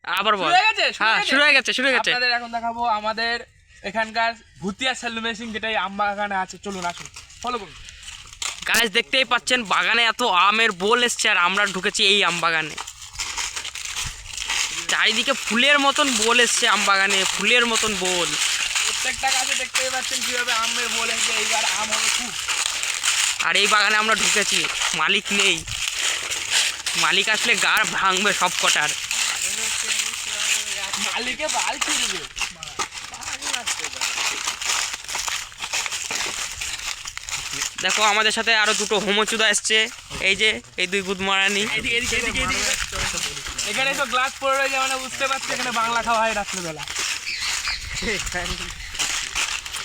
আবার বল। হ্যাঁ শুরু হয়ে গেছে আপনাদের এখন দেখাবো আমাদের এখানকার ভুতিয়া স্যালু মেশিন, যেটাই আম বাগানে আছে। চলুন আসুন, ফলো করুন। গাইস দেখতেই পাচ্ছেন বাগানে এত আমের বোল এসছে, আর আমরা ঢুকেছি এই আম বাগানে। চারিদিকে ফুলের মতন বোল এসছে আম বাগানে, ফুলের মতন বোল। প্রত্যেকটা গাছে দেখতেই পাচ্ছেন কিভাবে আমের বোল এসছে। এইবার আম হবে খুব। আর এই বাগানে আমরা ঢুকেছি, মালিক নেই, মালিক আসলে গাড় ভাঙবে সব কটার। মালিকে বাল ছিড়বে। দেখো আমাদের সাথে আরো দুটো হোমচুদা এসছে, এই যে এই দুই গুদমারানি। এখানে তো গ্লাস পড়ে রয়েছে, মানে বুঝতে পারছি এখানে বাংলা খাওয়া হয় রাত্রেবেলা।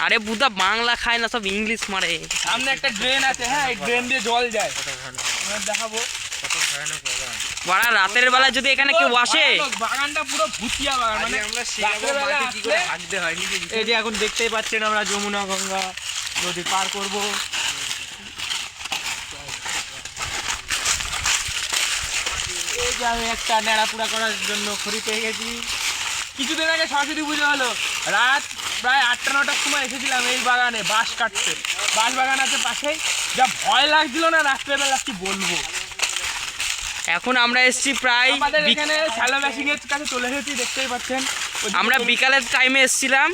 আরে বুদা বাংলা খায় না, সব ইংলিশ মারে। সামনে একটা ড্রেন আছে, হ্যাঁ এই ড্রেন দিয়ে জল যায়। আমরা দেখাবো বাড়া রাতের বেলা যদি এখানে কেউ আসে। বাগানটা পুরো ভুতিয়া বাগান, মানে আমরা রাতেরবেলা আসলে ভাগতে হয়। এই যে এখন দেখতেই পাচ্ছেন আমরা যমুনা গঙ্গা নদী পার করব। এই যে আমি একটা নেড়াপুরা করার জন্য খড়ি পেয়ে গেছি। কিছুদিন আগে সরস্বতী পুজো হলো, রাত প্রায় 8টা-9টার সময় এসেছিলাম এই বাগানে বাঁশ কাটতে। বাঁশ বাগান আছে পাশেই, যা ভয় লাগছিল না রাত্রেবেলা কি বলবো। এখন আমরা এসছি প্রায় আমাদের এখানে স্যালো মেশিং এর কাছে চলে এসেছি, দেখতেই পাচ্ছেন। আমরা বিকালের টাইমে এসছিলাম।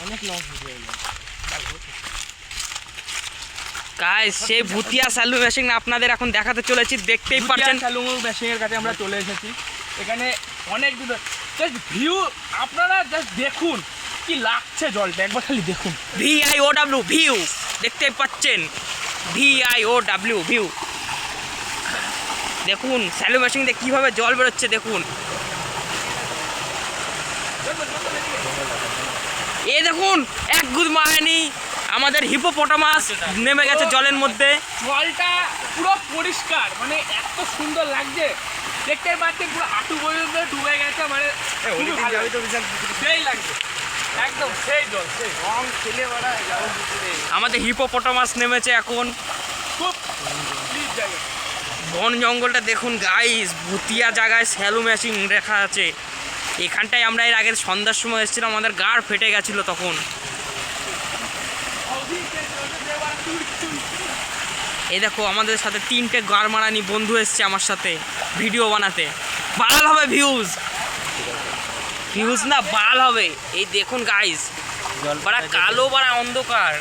অনেক লস হয়ে গেল গাইস সেই ভুতিয়া স্যালু মেশিন আপনাদের এখন দেখাতে চলেছি, দেখতেই পাচ্ছেন। স্যালো মেশিং এর কাছে আমরা চলে এসেছি। এখানে অনেক দূর জাস্ট ভিউ, আপনারা জাস্ট দেখুন কি লাগছে জলটা, একবার খালি দেখুন। VIOW ভিউ দেখতেই পাচ্ছেন, VIOW ভিউ দেখুন। স্যালু মেশিন দিয়ে কিভাবে জল বেরোচ্ছে দেখুন। এই দেখুন এক গুদ মাহানি আমাদের হিপোপটামাস নেমে গেছে জলের মধ্যে। জলটা পুরো পরিষ্কার, মানে এত সুন্দর লাগছে। দেখতে পাচ্ছেন পুরো হাঁটু পর্যন্ত ডুবে গেছে, মানে খুবই ভালো লাগছে। সেই লাগছে একদম, সেই জল, সেই রং খেলে বাড়া যাবো পুকুরে। আমাদের হিপোপটামাস নেমেছে এখন। খুব প্লিজ জায়গা। বন জঙ্গলটা দেখুন গাইস, ভুতিয়া জায়গায় স্যালু মেশিন রেখা আছে। এখানটায় আমরা এর আগের সন্ধ্যার সময় এসেছিলাম, আমাদের গাড় ফেটে গেছিলো তখন। এই দেখো আমাদের সাথে 3টে গাড় মারানি বন্ধু এসছে আমার সাথে ভিডিও বানাতে। বাল হবে ভিউজ, ভিউজ না বাল হবে। এই দেখুন গাইস, বাড়া কালো বাড়া অন্ধকার।